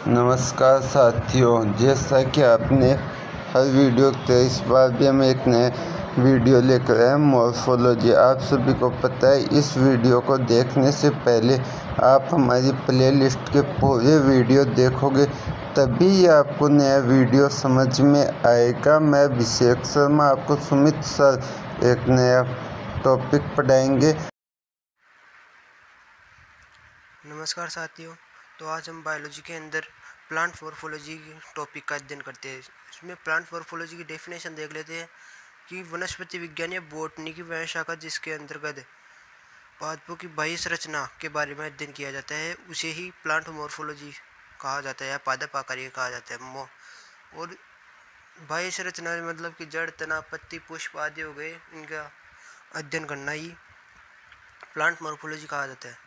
नमस्कार साथियों, जैसा कि आपने हर वीडियो के इस बार भी हम एक नए वीडियो लेकर आए मॉर्फोलॉजी। आप सभी को पता है, इस वीडियो को देखने से पहले आप हमारी प्लेलिस्ट के पूरे वीडियो देखोगे, तभी आपको नया वीडियो समझ में आएगा। मैं अभिषेक शर्मा, आपको सुमित सर एक नया टॉपिक पढ़ाएंगे। नमस्कार साथियों, तो आज हम बायोलॉजी के अंदर प्लांट मॉर्फोलॉजी टॉपिक का अध्ययन करते हैं। इसमें प्लांट मॉर्फोलॉजी की डेफिनेशन देख लेते हैं कि वनस्पति विज्ञान या बॉटनी की वह शाखा जिसके अंतर्गत पादपों की बाह्य संरचना के बारे में अध्ययन किया जाता है, उसे ही प्लांट मॉर्फोलॉजी कहा जाता है या पादप आकारिकी कहा जाता है। और बाह्य संरचना मतलब कि जड़, तना, पत्ती, पुष्प आदि हो गए, इनका अध्ययन करना ही प्लांट मॉर्फोलॉजी कहा जाता है।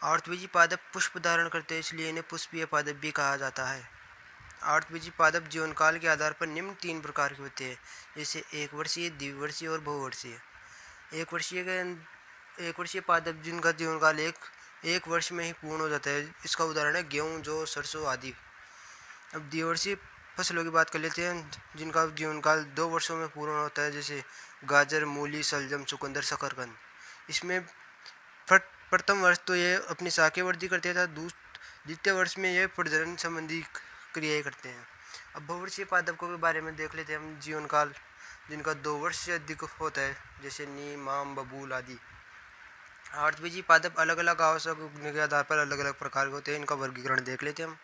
आवृतबीजी पादप पुष्प धारण करते हैं, इसलिए इन्हें पुष्पीय पादप भी कहा जाता है। आवृतबीजी पादप जीवनकाल के आधार पर निम्न 3 प्रकार के होते हैं, जैसे एक वर्षीय, द्विवर्षीय और बहुवर्षीय। एक वर्षीय पादप जिनका जीवनकाल एक वर्ष में ही पूर्ण हो जाता है, इसका उदाहरण है गेहूँ, जौ, सरसों आदि। अब द्विवर्षीय फसलों की बात कर लेते हैं, जिनका जीवनकाल 2 वर्षों में पूर्ण होता है, जैसे गाजर, मूली, शलजम, चुकंदर, शकरकंद। इसमें प्रथम वर्ष तो ये अपनी शाखीय वृद्धि करते हैं, द्वितीय वर्ष में ये प्रजनन संबंधी क्रियाएं करते हैं। अब बहुवर्षीय पादपों के बारे में देख लेते हैं हम, जीवनकाल जिनका 2 वर्ष से अधिक होता है, जैसे नीम, आम, बबूल आदि। आवृतबीजी पादप अलग अलग आवश्यक उगने के आधार पर अलग अलग प्रकार के होते हैं, इनका वर्गीकरण देख लेते हैं हम।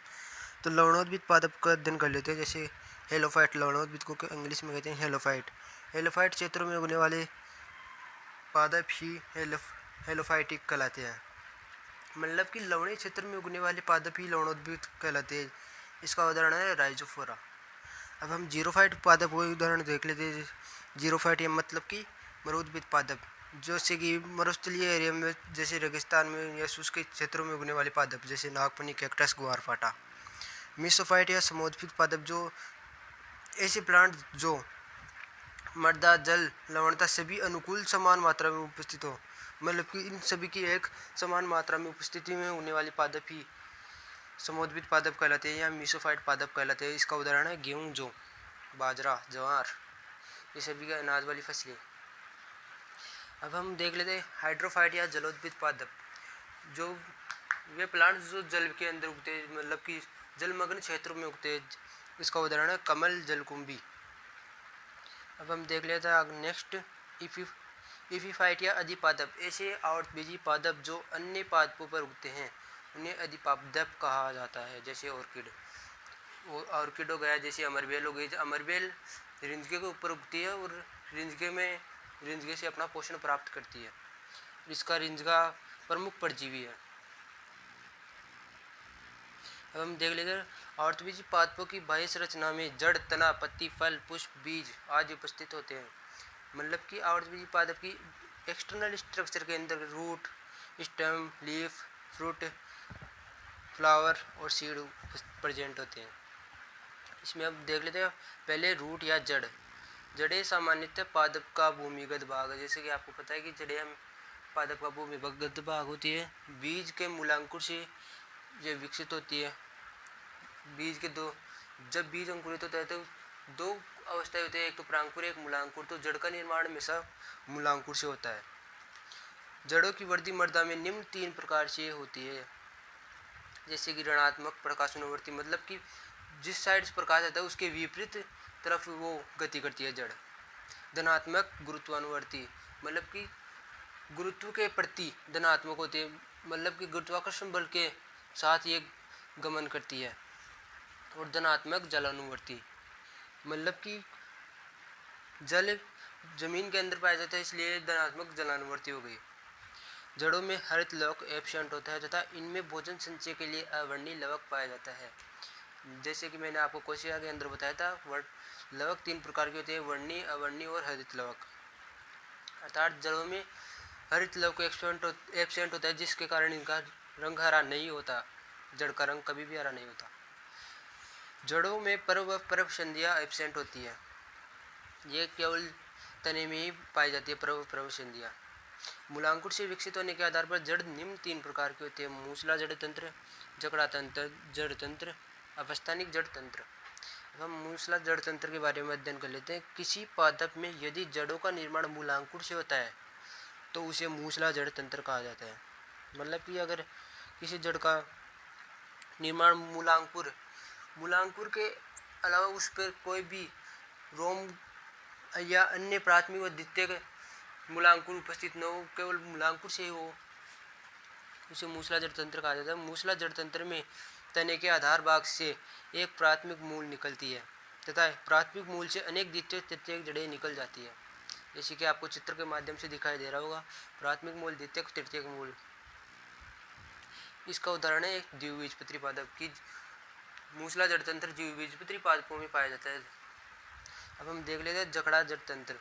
तो लवणोद्भिद पादप का अध्ययन कर लेते हैं, जैसे हेलोफाइट। लवणोद्भिद को इंग्लिश में कहते हैं हेलोफाइट। हेलोफाइट क्षेत्रों में उगने वाले पादप ही हेलोफाइटिक कहलाते हैं। मतलब कि लवणीय क्षेत्र में उगने वाले पादप ही लवणोद्भिद कहलाते हैं। इसका उदाहरण है राइजोफोरा। अब हम जीरोफाइट पादप वो उदाहरण देख लेते हैं। जीरोफाइट या मतलब कि मरुद्भिद पादप, जैसे कि मरुस्थलीय एरिया में, जैसे रेगिस्तान में या शुष्क क्षेत्रों में उगने वाले पादप, जैसे नागफनी, कैक्टस, ग्वारफाटा। मीसोफाइट या समोद्भिद पादप, जो ऐसे प्लांट जो मृदा, जल, लवणता सभी अनुकूल समान मात्रा में उपस्थित हो, मतलब कि इन सभी की एक समान मात्रा में उपस्थिति में होने वाली पादप ही समोद्भिद पादप कहलाते हैं या मीसोफाइट पादप कहलाते हैं। इसका उदाहरण है गेहूँ, जौ, बाजरा, ज्वार, ये सभी का अनाज वाली फसलें। अब हम देख लेते हैं हाइड्रोफाइट या जलोद्भिद पादप, जो वे प्लांट जो जल के अंदर उगते हैं, मतलब कि जलमग्न क्षेत्रों में उगते हैं। इसका उदाहरण है कमल, जलकुंभी। अब हम देख लेते हैं नेक्स्ट इफीफाइट या अधिपादप। ऐसे आवृतबीजी पादप जो अन्य पादपों पर उगते हैं, उन्हें अधिपादप कहा जाता है, जैसे ऑर्किड हो गया, जैसे अमरबेल हो गई। अमरबेल रिंजके के ऊपर उगती है और रिंजके से अपना पोषण प्राप्त करती है। इसका रिंजका प्रमुख परजीवी है। अब हम देख लेते हैं आवृतबीजी पादपों की बाह्य संरचना में जड़, तना, पत्ती, फल, पुष्प, बीज आदि उपस्थित होते हैं। मतलब कि आवृतबीजी पादप की एक्सटर्नल स्ट्रक्चर के अंदर root, stem, leaf, fruit, flower और सीड प्रेजेंट होते हैं। इसमें अब देख लेते हैं पहले रूट या जड़। जड़ें सामान्यतः पादप का भूमिगत भाग है, जैसे कि आपको पता है कि जड़ें पादप का भूमिगत भाग होती है। बीज के मूलांकुर से ये विकसित होती है। जब बीज अंकुरित होता है तो 2 अवस्थाएं होती है, एक तो प्रांकुर, एक मूलांकुर। तो जड़ का निर्माण हमेशा मूलांकुर से होता है। जड़ों की वृद्धि मृदा में निम्न 3 प्रकार से होती है, जैसे कि ऋणात्मक प्रकाशानुवर्ती, मतलब कि जिस साइड से प्रकाश आता है उसके विपरीत तरफ वो गति करती है जड़। धनात्मक गुरुत्वानुवर्ती, मतलब कि गुरुत्व के प्रति धनात्मक होती है, मतलब कि गुरुत्वाकर्षण बल के साथ ये गमन करती है। और धनात्मक जलानुवर्ती, मतलब कि जल जमीन के अंदर पाया जाता है, इसलिए धनात्मक जलानुवर्ती हो गई। जड़ों में हरित लवक एब्सेंट होता है तथा इनमें भोजन संचय के लिए अवर्णीय लवक पाया जाता है। जैसे कि मैंने आपको कोशिका के अंदर बताया था, लवक 3 प्रकार के होते हैं, वर्णीय, अवर्णीय और हरित लवक। अर्थात जड़ों में हरित लवक एब्सेंट होता है, जिसके कारण इनका रंग हरा नहीं होता। जड़ का रंग कभी भी हरा नहीं होता। जड़ों में पर्वसंधियाँ एब्सेंट होती है, ये केवल तने में ही पाई जाती है पर्वसंधियाँ। मूलांकुर से विकसित होने के आधार पर जड़ निम्न 3 प्रकार के होते हैं, मूसला जड़ तंत्र, जकड़ा तंत्र, जड़ तंत्र अपस्थानिक जड़ तंत्र। अब हम मूसला जड़ तंत्र के बारे में अध्ययन कर लेते हैं। किसी पादप में यदि जड़ों का निर्माण मूलांकुर से होता है तो उसे मूसला जड़ तंत्र कहा जाता है। मतलब कि अगर किसी जड़ का निर्माण मूलांकुर के अलावा उस पर कोई भी रोम या अन्य प्राथमिक व द्वितीयक मूलांकुर उपस्थित न हो, केवल मूलांकुर से ही हो, उसे मूसला जड़ तंत्र कहा जाता है। मूसला जड़ तंत्र में तने के आधार भाग से एक प्राथमिक मूल निकलती है तथा प्राथमिक मूल से अनेक द्वितीयक तृतीयक जड़ें निकल जाती है। जैसे कि आपको चित्र के माध्यम से दिखाई दे रहा होगा, प्राथमिक मूल, द्वितीयक, तृतीयक मूल। इसका उदाहरण है एक द्विबीजपत्री पादप की मूसला जड़ तंत्र द्विबीजपत्री पादपों में पाया जाता है। अब हम देख लेते हैं जकड़ा जड़ तंत्र।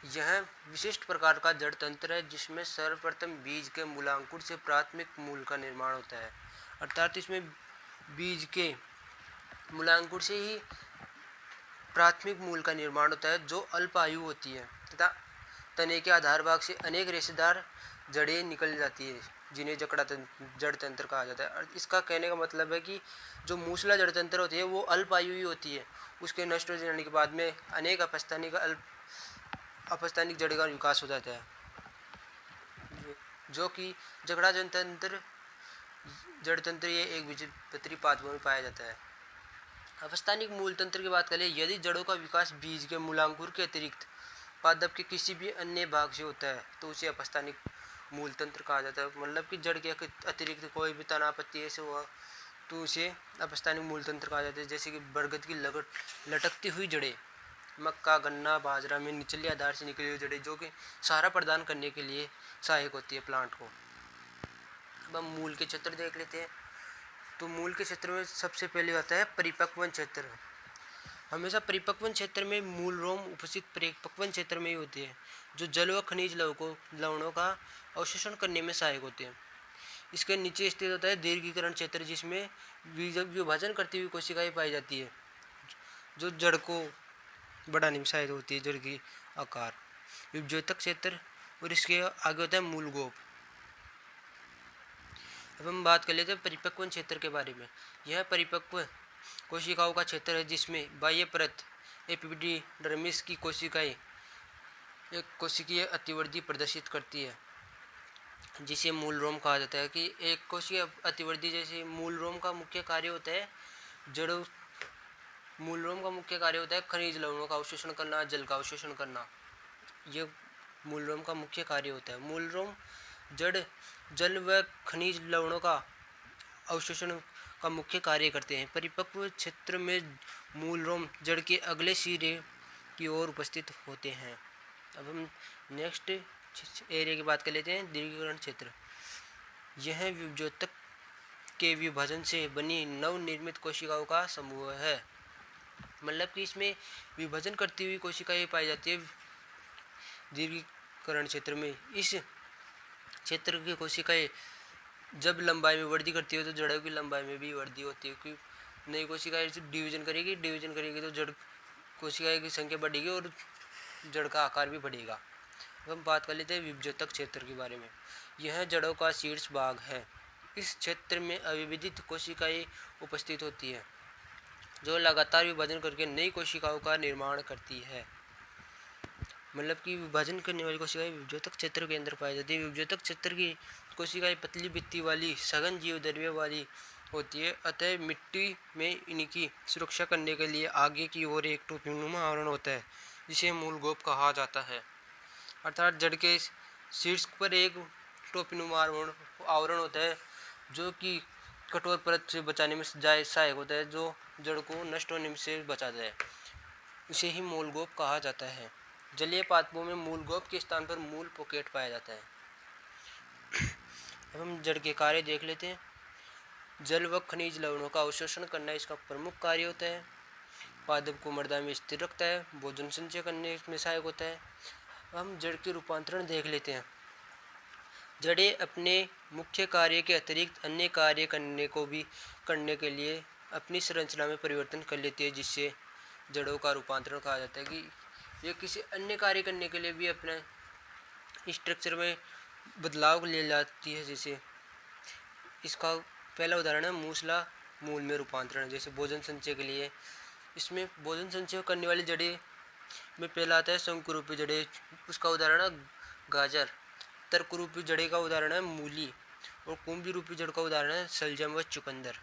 यह विशिष्ट प्रकार का जड़ तंत्र है जिसमें सर्वप्रथम बीज के मूलांकुर से प्राथमिक मूल का निर्माण होता है। अर्थात इसमें बीज के मूलांकुर से ही प्राथमिक मूल का निर्माण होता है जो अल्पायु होती है तथा तने के आधार भाग से अनेक रेशेदार जड़ें निकल जाती है जिन्हें जकड़ा जड़ तंत्र कहा जाता है। और इसका कहने का मतलब है कि जो मूसला जड़ तंत्र होती है वो अल्पायु ही होती है। उसके नष्ट हो जाने के बाद में अनेक अपस्थानिक जड़ का विकास हो जाता है, जो कि जकड़ा जड़ तंत्र ये एक बीजपत्री पादपों में पाया जाता है। अपस्थानिक मूल तंत्र की बात करें, यदि जड़ों का विकास बीज के मूलांकुर के अतिरिक्त पादप के किसी भी अन्य भाग से होता है तो उसे अपस्थानिक मूल तंत्र कहा जाता है। मतलब कि जड़ के अतिरिक्त कोई भी तना पत्ती ऐसे हुआ तो उसे अपस्थानिक मूल तंत्र कहा जाता है। जैसे कि बरगद की लटकती हुई जड़ें, मक्का, गन्ना, बाजरा में निचले आधार से निकली हुई जड़ें जो कि सहारा प्रदान करने के लिए सहायक होती है प्लांट को। अब हम मूल के क्षेत्र देख लेते हैं। तो मूल के क्षेत्र में सबसे पहले आता है परिपक्वन क्षेत्र। हमेशा परिपक्वन क्षेत्र में मूल रोम उपस्थित परिपक्वन क्षेत्र में ही होते हैं जो जल व खनिज लवणों का अवशोषण करने में सहायक होते हैं। इसके नीचे स्थित होता है दीर्घीकरण क्षेत्र जिसमें विभाजन करती हुई कोशिकाएं पाई जाती है जो जड़ को बढ़ाने में सहायक होती है, जड़ की आकार। विभज्योतक क्षेत्र और इसके आगे होता है मूलगोप। अब हम बात कर लेते हैं परिपक्वन क्षेत्र के बारे में। यह परिपक्व कोशिकाओं का क्षेत्र है जिसमें बाह्य परत एपिडर्मिस की कोशिकाएं एक कोशिकीय अतिवृद्धि प्रदर्शित करती है जिसे मूल रोम कहा जाता है। कि एक कोशिकीय अतिवृद्धि जैसे मूल रोम का मुख्य कार्य होता है मूल रोम का मुख्य कार्य होता है खनिज लवणों का अवशोषण करना, जल का अवशोषण करना। यह मूल रोम का मुख्य कार्य होता है। मूल रोम जल व खनिज लवणों का अवशोषण का मुख्य कार्य करते हैं। परिपक्व क्षेत्र में मूल रोम जड़ के अगले सिरे की ओर उपस्थित होते हैं। अब हम नेक्स्ट एरिया की बात कर लेते हैं, दीर्घीकरण क्षेत्र। यह विभज्योतक के विभाजन से बनी नवनिर्मित कोशिकाओं का समूह है। मतलब कि इसमें विभाजन करती हुई कोशिकाएं पाई जाती है दीर्घीकरण क्षेत्र में। इस क्षेत्र की कोशिकाएं जब लंबाई में वृद्धि करती है तो जड़ों की लंबाई में भी वृद्धि होती है क्योंकि नई कोशिकाएं डिवीजन करेगी तो जड़ कोशिकाएं की संख्या बढ़ेगी और जड़ का आकार भी बढ़ेगा। अब हम बात कर लेते हैं विभज्योतक क्षेत्र के बारे में। यह जड़ों का शीर्ष भाग है। इस क्षेत्र में अविभजित कोशिकाएं उपस्थित होती है जो लगातार विभाजन करके नई कोशिकाओं का निर्माण करती है। मतलब कि विभाजन करने वाली कोशिकाएं विभज्योतक क्षेत्र के अंदर पाई जाती है। विभज्योतक क्षेत्र की कोशिकाएं पतली भित्ति वाली सघन जीवद्रव्य वाली होती है, अतः मिट्टी में इनकी सुरक्षा करने के लिए आगे की ओर एक टोपीनुमा आवरण होता है जिसे मूलगोप कहा जाता है। अर्थात जड़ के शीर्ष पर एक टोपीनुमा आवरण होता है जो कि कठोर परत से बचाने में सहायक होता है, जो जड़ को नष्ट होने से बचाता है। उसे ही मूलगोप कहा जाता है। जलीय पादपों में मूलगोप के स्थान पर मूल पॉकेट पाया जाता है। अब हम जड़ के कार्य देख लेते हैं। जल व खनिज लवणों का अवशोषण करना इसका प्रमुख कार्य होता है। पादप को मृदा में स्थिर रखता है, भोजन संचय करने में सहायक होता है। हम जड़ के रूपांतरण देख लेते हैं। जड़ें अपने मुख्य कार्य के अतिरिक्त अन्य कार्य करने के लिए अपनी संरचना में परिवर्तन कर लेती है जिससे जड़ों का रूपांतरण कहा जाता है। कि ये किसी अन्य कार्य करने के लिए भी अपने स्ट्रक्चर में बदलाव ले जाती है। जैसे इसका पहला उदाहरण है मूसला मूल में रूपांतरण। जैसे भोजन संचय के लिए, इसमें भोजन संचय करने वाली जड़ें में पहला आता है शंकुरूपी जड़ें, उसका उदाहरण है गाजर। तर्करूपी जड़ें का उदाहरण है मूली, और कुंभी रूपी जड़ का उदाहरण है शलजम व चुकंदर।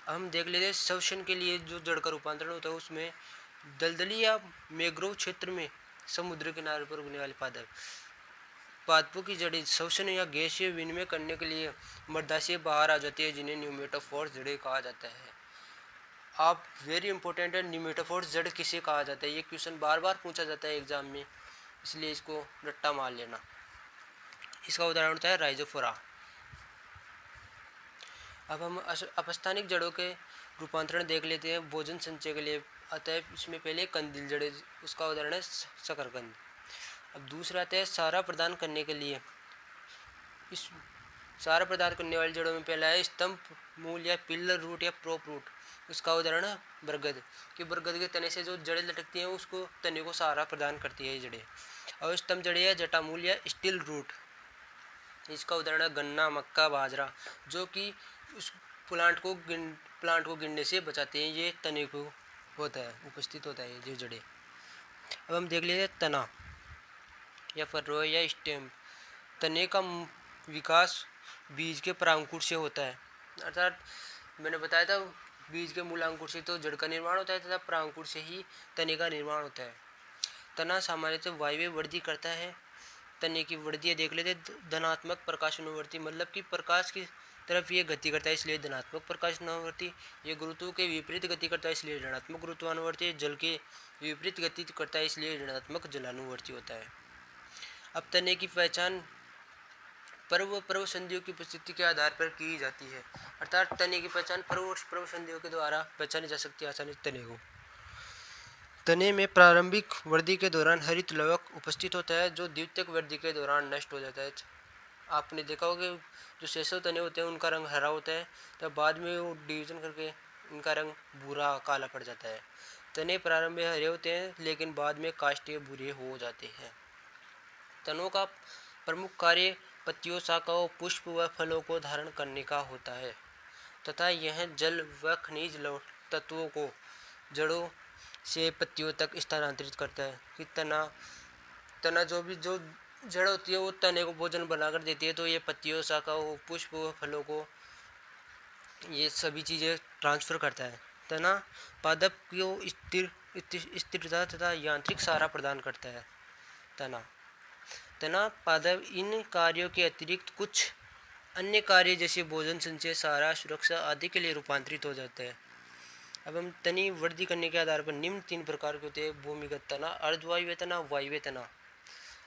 हम देख लेते हैं श्वसन के लिए जो जड़ का रूपांतरण होता है, उसमें दलदली या मैंग्रोव क्षेत्र में समुद्र किनारे पर उगने वाले पादपों की जड़ें श्वसन या गैसीय विनिमय करने के लिए मृदा से बाहर आ जाती है, जिन्हें न्यूमेटोफोर्स जड़ें कहा जाता है। आप वेरी इंपॉर्टेंट है, न्यूमेटोफोर्स जड़ किसे कहा जाता है, ये क्वेश्चन बार बार पूछा जाता है एग्जाम में, इसलिए इसको रट्टा मार लेना। इसका उदाहरण होता है राइजोफोरा। अब हम अपस्थानिक जड़ों के रूपांतरण देख लेते हैं। भोजन संचय के लिए आता है इसमें पहले कंदील जड़ें, उसका उदाहरण है शकरकंद। अब दूसरा आता है सारा प्रदान करने के लिए। इस सारा प्रदान करने वाली जड़ों में पहला है स्तंभ मूल या पिलर रूट या प्रोप रूट, उसका उदाहरण है बरगद, कि बरगद के तने से जो जड़ें लटकती हैं उसको तने को सहारा प्रदान करती है ये जड़ें। और स्तंभ जड़ें या जटामूल या स्टील रूट, इसका उदाहरण है गन्ना, मक्का, बाजरा, जो कि उस प्लांट को गिरने से बचाते हैं। ये तने को होता है, उपस्थित होता है ये जड़ें। अब हम देख लेते हैं तना या फर्रो या स्टेम। तने का विकास बीज के परांकुर से होता है, अर्थात मैंने बताया था बीज के मूलांकुर से तो जड़ का निर्माण होता है तथा परांकुर से ही तने का निर्माण होता है। तना सामान्यतः वायवीय वृद्धि करता है। तने की वृद्धि देख लेते, धनात्मक प्रकाशानुवर्ती, मतलब कि प्रकाश की तरफ ये गति करता है इसलिए धनात्मक प्रकाशानुवर्ती। ये गुरुत्व के विपरीत गति करता है इसलिए ऋणात्मक गुरुत्वानुवर्ती। जल के विपरीत गति करता है इसलिए ऋणात्मक जलानुवर्ती होता है। अब तने की पहचान पर्व संधियों की उपस्थिति के आधार पर की जाती है, अर्थात तने की पहचान पर्व संधियों के द्वारा पहचानी जा सकती है आसानी तने को। तने में प्रारंभिक वृद्धि के दौरान हरित लवक उपस्थित होता है, जो द्वितीयक वृद्धि के दौरान नष्ट हो जाता है। आपने देखा होगा जो शेषव तने होते हैं उनका रंग हरा होता है, तब बाद में वो डिवीजन करके इनका रंग भूरा काला पड़ जाता है। तने प्रारंभ में हरे होते हैं लेकिन बाद में काष्ठीय भूरे हो जाते हैं। तनों का प्रमुख कार्य पत्तियों, शाखाओं, पुष्प व फलों को धारण करने का होता है तथा यह जल व खनिज तत्वों को जड़ों से पत्तियों तक स्थानांतरित करता है। कि तना जो जड़ होती है वो तने को भोजन बनाकर देती है, तो ये पत्तियों, शाखाओं, पुष्प व फलों को ये सभी चीज़ें ट्रांसफ़र करता है। तना पादप को स्थिरता तथा यांत्रिक सहारा प्रदान करता है। तना पादप इन कार्यों के अतिरिक्त कुछ अन्य कार्य जैसे भोजन संचय, सहारा, सुरक्षा आदि के लिए रूपांतरित हो जाता है। अब हम तनी वृद्धि करने के आधार पर निम्न 3 प्रकार के होते हैं: भूमिगत तना, अर्धवायवीय तना, वायवीय तना।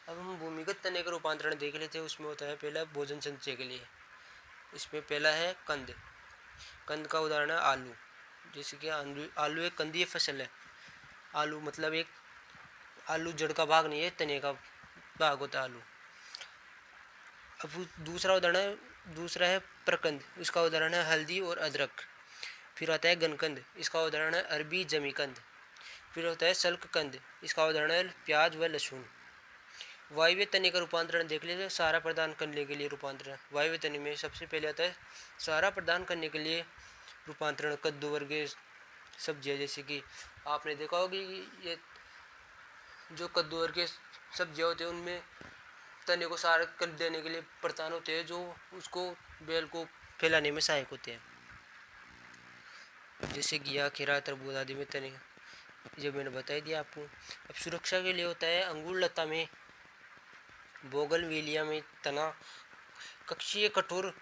अब हम भूमिगत तने का रूपांतरण देख लेते हैं। उसमें होता है पहला भोजन संचय के लिए, इसमें पहला है कंद का उदाहरण है आलू। जैसे कि आलू एक कंदीय फसल है। आलू मतलब एक आलू जड़ का भाग नहीं है, तने का भाग होता है आलू। अब दूसरा है प्रकंद, इसका उदाहरण है हल्दी और अदरक। फिर आता है गनकंद, इसका उदाहरण है अरबी जमीकंद। फिर होता है सल्ककंद, इसका उदाहरण है प्याज व लहसुन। वायव्य तने का रूपांतरण देख लेते, सहारा प्रदान करने के लिए रूपांतरण। वायव्य तने में सबसे पहले आता है सहारा प्रदान करने के लिए रूपांतरण कद्दू वर्गीय सब्जियाँ। जैसे कि आपने देखा होगी ये जो कद्दू वर्गीय सब्जियाँ होती हैं उनमें तने को सहारा कर देने के लिए प्रदान होते हैं, जो उसको बेल को फैलाने में सहायक होते हैं। जैसे घिया, खीरा, तरबूज आदि में तने, जो मैंने बता दिया आपको। अब सुरक्षा के लिए होता है अंगूर लता में, बोगनविलिया में तना कक्षीय कठोर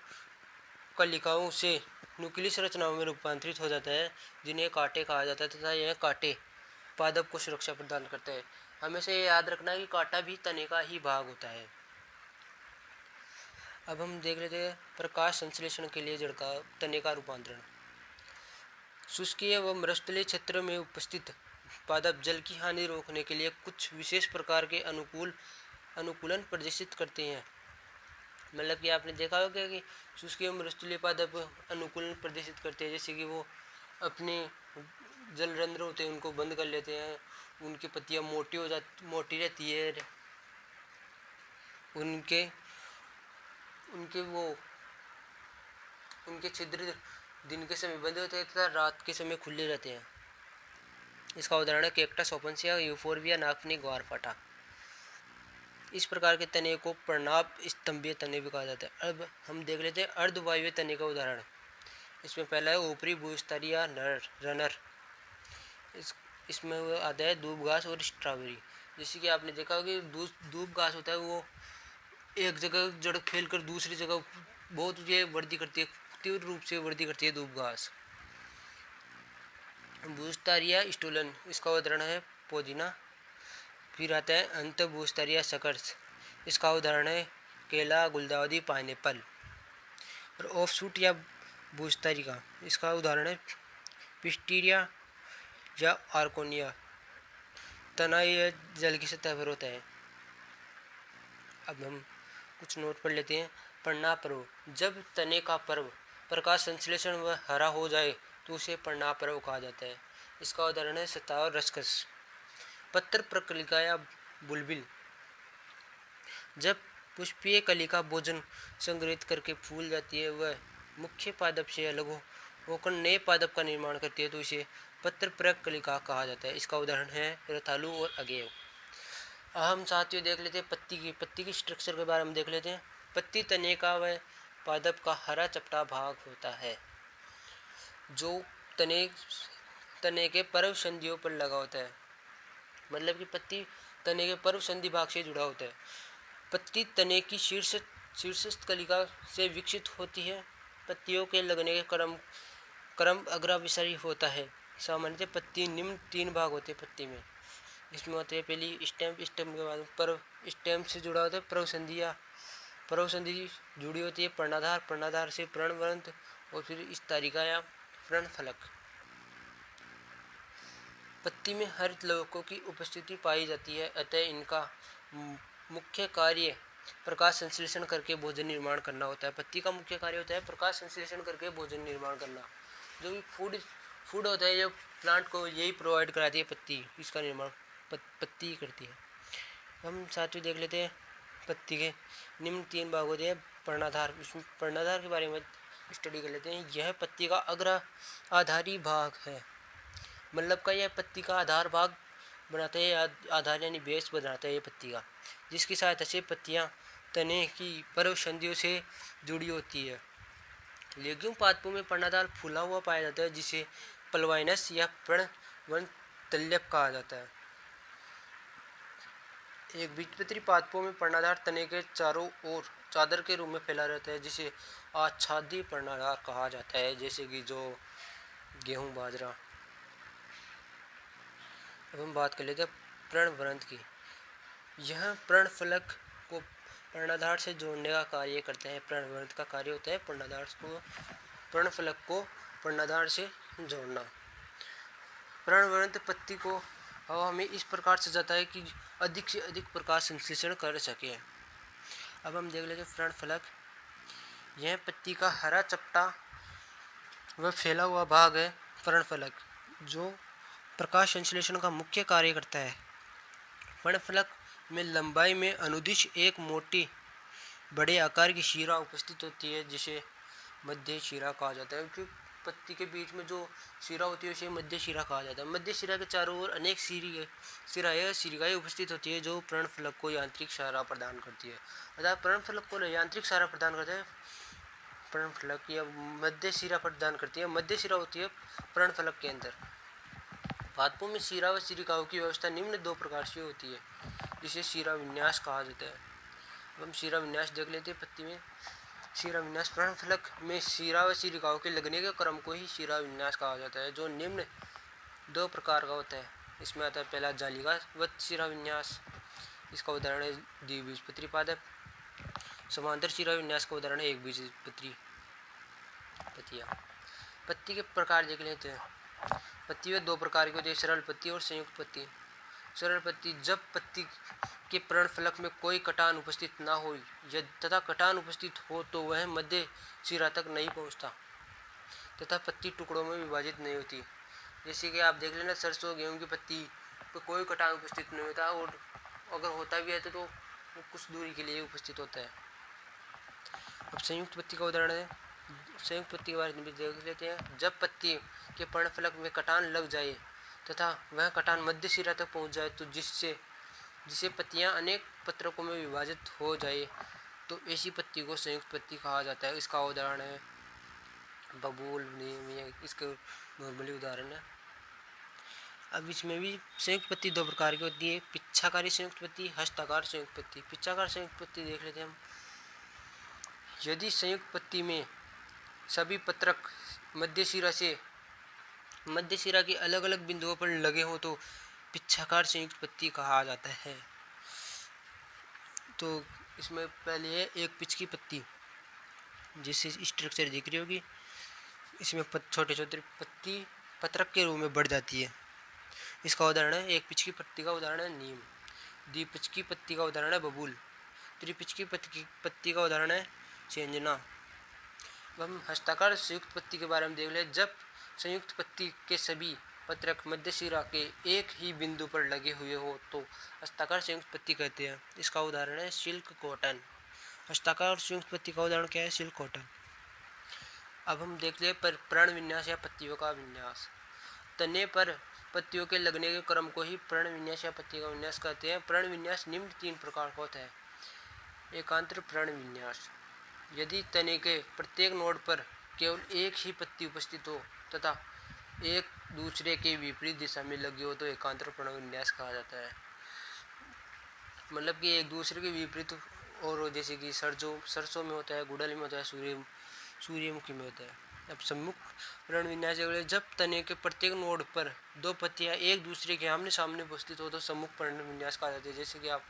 कलिकाओं से न्यूक्लियस संरचनाओं में रूपांतरित हो जाता है, जिन्हें कांटे कहा जाता है तथा यह कांटे पादप को सुरक्षा प्रदान करते हैं। हमेशा ये याद रखना है कि कांटा भी तने का ही भाग होता है। अब हम देख लेते हैं प्रकाश संश्लेषण के लिए तने का रूपांतरण। शुष्कीय व मृस्थलीय क्षेत्र में उपस्थित पादप जल की हानि रोकने के लिए कुछ विशेष प्रकार के अनुकूलन प्रदर्शित करते हैं। मतलब कि आपने देखा होगा कि शुष्कीय मृस्थलीय पादप अनुकूलन प्रदर्शित करते हैं, जैसे कि वो अपने जल रंध्र होते हैं उनको बंद कर लेते हैं, उनकी पत्तियां मोटी रहती है, उनके छिद्र दिन के समय बंद होते हैं तथा रात के समय खुले रहते हैं। इसका उदाहरण है कैक्टस ओपनसिया, यूफोर्बिया, नागफनी, ग्वारफाटा। इस प्रकार के तने को पर्णाप स्तंभीय तने भी कहा जाता है। अब हम देख लेते हैं अर्धवायवीय तने का उदाहरण। इसमें पहला है ऊपरी भूस्तरीय रनर। इसमें वो आता है दूब घास और स्ट्रॉबेरी। जैसे कि आपने देखा कि दूब घास होता है, वो एक जगह जड़ फैल कर दूसरी जगह बहुत ये वृद्धि करती है, तीव्र रूप से वृद्धि करती है दूब घास। भूस्तरीय स्टूलन, इसका उदाहरण है पुदीना। फिर आता है अंतभूस्तरीय शकर्स, इसका उदाहरण है केला, गुलदाउदी, पाइनएप्पल। और ऑफशूट या भूस्तरिका, इसका उदाहरण है पिस्टीरिया या आर्कोनिया। तना यह जल की सतह पर होता है। अब हम कुछ नोट पढ़ लेते हैं। पर्णापर्व, जब तने का पर्व प्रकाश संश्लेषण व हरा हो जाए तो उसे पर्णापर्व कहा जाता है। इसका उदाहरण है सतह और रसकस। पत्र प्रकलिका या बुलबिल, जब पुष्पीय कलिका भोजन संग्रहित करके फूल जाती है वह मुख्य पादप से अलग होकर नए पादप का निर्माण करती है तो इसे पत्र प्रकलिका कहा जाता है। इसका उदाहरण है रतालू और अगेव। हम साथियों देख लेते हैं पत्ती की स्ट्रक्चर के बारे में देख लेते हैं। पत्ती तने का व पादप का हरा चपटा भाग होता है जो तने के पर्व संधियों पर लगा होता है। मतलब कि पत्ती तने के पर्व संधि भाग से जुड़ा होता है। पत्ती तने की शीर्षस्थ कलिका से विकसित होती है। पत्तियों के लगने के क्रम अग्राभिसारी होता है। सामान्यतः पत्ती निम्न 3 भाग होते हैं पत्ती में। इसमें होते हैं पहली स्टेम के बाद पर्व, स्टेम से जुड़ा होता है पर्व संधि जुड़ी होती है पर्णाधार से पर्णवृंत और फिर स्तरिका या पर्णफलक। पत्ती में हरित लवकों की उपस्थिति पाई जाती है, अतः इनका मुख्य कार्य प्रकाश संश्लेषण करके भोजन निर्माण करना होता है। पत्ती का मुख्य कार्य होता है प्रकाश संश्लेषण करके भोजन निर्माण करना। जो भी फूड होता है, जो प्लांट को यही प्रोवाइड कराती है पत्ती, इसका निर्माण पत्ती करती है। हम साथ ही देख लेते हैं पत्ती के निम्न 3 भाग होते हैं। पर्णाधार, इसमें पर्णाधार के बारे में स्टडी कर लेते हैं। यह पत्ती का अग्र आधारी भाग है। मतलब का यह पत्ती का आधार भाग बनाते हैं, आधार यानी बेस बनाता है ये पत्ती का, जिसकी सहायता से पत्तियां तने की पर्व संधियों से जुड़ी होती है। लेग्यूम पादपों में पर्णाधार फूला हुआ पाया जाता है जिसे पल्वाइनस या पर्णवृंत तल्यप कहा जाता है। एक बीजपत्री पादपों में पर्णाधार तने के चारों ओर चादर के रूप में फैला रहता है जिसे आच्छादी पर्णाधार कहा जाता है, जैसे कि जो गेहूं, बाजरा। अब हम बात कर लेते हैं पर्णवृंत की। यह पर्णफलक को पर्णाधार से जोड़ने का कार्य करते हैं। पर्णवृंत का कार्य होता है पर्णफलक को पर्णाधार से जोड़ना। पर्णवृंत पत्ती को हमें इस प्रकार से जाता है कि अधिक से अधिक प्रकाश संश्लेषण कर सके। अब हम देख लेते हैं पर्णफलक। यह पत्ती का हरा चपटा व फैला हुआ भाग है पर्णफलक, जो प्रकाश संश्लेषण का मुख्य कार्य करता है। पर्णफलक में लंबाई में अनुदिश एक मोटी बड़े आकार की शिरा उपस्थित होती है जिसे मध्य शिरा कहा जाता है। क्योंकि पत्ती के बीच में जो शिरा होती है उसे मध्य शिरा कहा जाता है। मध्य शिरा के चारों ओर अनेक सिरिकाएं उपस्थित होती है जो पर्णफलक को यांत्रिक सहारा प्रदान करती है। अर्थात पर्णफलक को यांत्रिक सहारा प्रदान करता है पर्णफलक या मध्य शिरा प्रदान करती है। मध्य शिरा होती है पर्णफलक के अंदर। पादपों में शिरा व सिरिकाओं की व्यवस्था निम्न 2 प्रकार से होती है जिसे शिरा विन्यास कहा जाता है। अब हम शिरा विन्यास देख लेते हैं। पत्ती में शिरा विन्यास, पर्णफलक में शिरा व सिरिकाओं के लगने के क्रम को ही शिरा विन्यास कहा जाता है, जो निम्न 2 प्रकार का होता है। इसमें आता है पहला जालीकावत शिरा विन्यास, इसका उदाहरण है द्विबीजपत्री पादप। समांतर शिरा विन्यास का उदाहरण है एक बीजपत्री पत्तियां। पत्ती के प्रकार देख लेते हैं। पत्ती में 2 प्रकार की होती है, सरल पत्ती और संयुक्त पत्ती। सरल पत्ती, जब पत्ती के पर्णफलक में कोई कटान उपस्थित ना हो तथा कटान उपस्थित हो तो वह मध्य शिरा तक नहीं पहुंचता तथा पत्ती टुकड़ों में विभाजित नहीं होती। जैसे कि आप देख लेना सरसों गेहूं की पत्ती पर कोई कटान उपस्थित नहीं होता, और अगर होता भी है तो वो कुछ दूरी के लिए उपस्थित होता है। अब संयुक्त पत्ती का उदाहरण है संयुक्त पत्ती के बारे में भी देख लेते हैं। जब पत्ती के पर्णफलक में कटान लग जाए तथा वह कटान मध्य सिरा तक पहुंच जाए तो जिसे पत्तियां अनेक पत्रकों में विभाजित हो जाए तो ऐसी पत्ती को संयुक्त पत्ती कहा जाता है। इसका उदाहरण है बबूल, नीम, ये इसके नॉर्मली उदाहरण है। अब इसमें भी संयुक्त पत्ती दो प्रकार की होती है, पिच्छाकारी संयुक्त पत्ती, हस्ताकार संयुक्त पत्ती। पिच्छाकार संयुक्त पत्ती देख लेते हैं हम। यदि संयुक्त पत्ती में सभी पत्रक मध्य सिरा के अलग अलग बिंदुओं पर लगे हों तो पिच्छाकार संयुक्त पत्ती कहा जाता है। तो इसमें पहले है एक पिच की पत्ती, जिससे स्ट्रक्चर दिख रही होगी। इसमें छोटे छोटे पत्ती पत्रक के रूप में बढ़ जाती है। इसका उदाहरण है, एक पिच की पत्ती का उदाहरण है नीम, द्विपिच की पत्ती का उदाहरण है बबूल, त्रिपिच की पत्ती का उदाहरण है चेंजना। अब हम हस्ताकार संयुक्त पत्ती के बारे में देख लें। जब संयुक्त पत्ती के सभी पत्रक मध्य सिरा के एक ही बिंदु पर लगे हुए हो तो हस्ताकार संयुक्त पत्ती कहते हैं। इसका उदाहरण है सिल्क कॉटन। हस्ताकार संयुक्त पत्ती का उदाहरण क्या है? Silk cotton. अब हम देख ले पर्ण विन्यास या पत्तियों का विन्यास। तने पर पत्तियों के लगने के क्रम को ही पर्ण विन्यास या पत्ती का विन्यास कहते हैं। पर्ण विन्यास निम्न 3 प्रकार का होता है। एकांतर पर्ण विन्यास, यदि तने के प्रत्येक नोड पर केवल एक ही पत्ती उपस्थित हो तथा एक दूसरे के विपरीत दिशा में लगी हो तो एकांतर पर्ण विन्यास कहा जाता है। मतलब कि एक दूसरे के विपरीत और जैसे कि सरसों में होता है, गुड़हल में होता है, सूर्यमुखी में होता है। अब सम्मुख पर्ण विन्यास, जब तने के प्रत्येक नोड पर 2 पत्तियां एक दूसरे के आमने सामने उपस्थित हो तो सम्मुख पर्ण विन्यास कहा जाता है, जैसे कि आप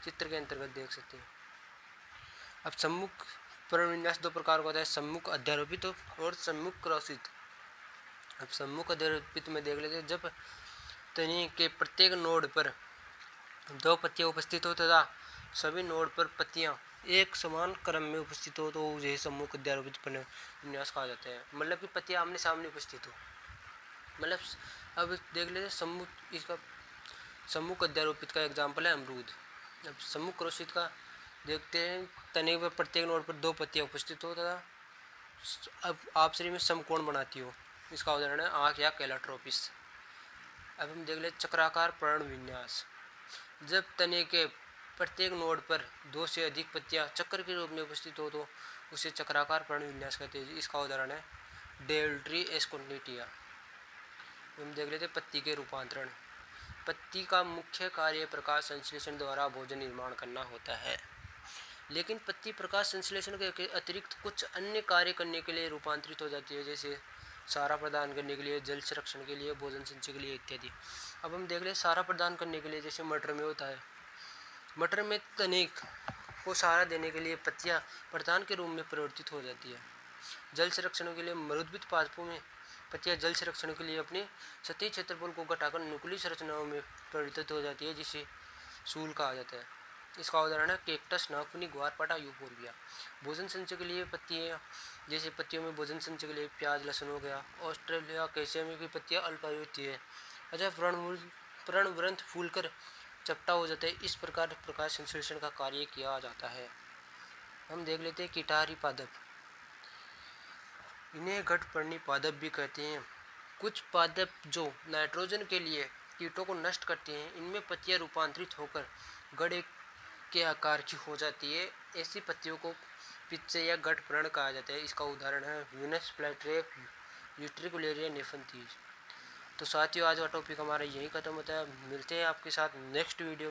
चित्र के अंतर्गत देख सकते हैं। अब सम्मुख पर्ण विन्यास 2 प्रकार का होता है, सम्मुख अध्यारोपित और सम्मुख क्रॉसित। अब सम्मुख अध्यारोपित में देख लेते हैं। जब तने के प्रत्येक नोड पर 2 पत्तियां उपस्थित हो तथा सभी नोड पर पत्तियां एक समान क्रम में उपस्थित हो तो यह सम्मुख अध्यारोपित पर्ण विन्यास कहा जाता है। मतलब कि पत्तियां आमने सामने उपस्थित हो। मतलब अब देख लेते हैं इसका सम्मुख अध्यारोपित का एग्जाम्पल है अमरूद। अब सम्मुख क्रॉसित का देखते हैं। तने पर प्रत्येक नोड पर 2 पत्तियां उपस्थित हो तथा अब आपसरी में समकोण बनाती हो। इसका उदाहरण है आँख या कैलाट्रोपिस। अब हम देख लेते चक्राकार पर्ण विन्यास। जब तने के प्रत्येक नोड पर 2 से अधिक पत्तियां चक्र के रूप में उपस्थित हो तो उसे चक्राकार पर्ण विन्यास कहते हैं। इसका उदाहरण है डेल्ट्री एस्कोनिटिया। हम देख लेते पत्ती के रूपांतरण। पत्ती का मुख्य कार्य प्रकाश संश्लेषण द्वारा भोजन निर्माण करना होता है, लेकिन पत्ती प्रकाश संश्लेषण के अतिरिक्त कुछ अन्य कार्य करने के लिए रूपांतरित हो जाती है, जैसे सारा प्रदान करने के लिए, जल संरक्षण के लिए, भोजन संचय के लिए इत्यादि। अब हम देख ले सारा प्रदान करने के लिए, जैसे मटर में होता है। मटर में तने को सहारा देने के लिए पत्तियां प्रधान के रूप में परिवर्तित हो जाती है। जल संरक्षण के लिए मरुद्भिद पादपों में पत्तियां जल संरक्षण के लिए अपने सतही क्षेत्रफल को घटाकर नुकीली संरचनाओं में परिवर्तित हो जाती है, जिसे सूल कहा जाता है। इसका उदाहरण है कैक्टस, नागफनी, ग्वारपाठा, यूफोर्बिया। भोजन संचय के लिए पत्तियां, जैसे पत्तियों में भोजन संचय के लिए प्याज, लहसुन हो गया। ऑस्ट्रेलिया कैसिया में की पत्तियां अल्पायु होती है। अच्छा, पर्णवृंत फूलकर चपटा हो जाता है। इस प्रकार प्रकाश संश्लेषण का कार्य किया जाता है। हम देख लेते हैं कीटाहारी पादप। इन्हें घटपर्णी पादप भी कहते हैं। कुछ पादप जो नाइट्रोजन के लिए कीटों को नष्ट करते हैं, इनमें पत्तियां रूपांतरित होकर गड़े के आकार की हो जाती है। ऐसी पत्तियों को पिच्चे या घटपर्ण कहा जाता है। इसका उदाहरण है वीनस फ्लाईट्रेप, यूट्रिकुलेरिया नेफंथीज। तो साथियों, आज का टॉपिक हमारा यही खत्म होता है। मिलते हैं आपके साथ नेक्स्ट वीडियो।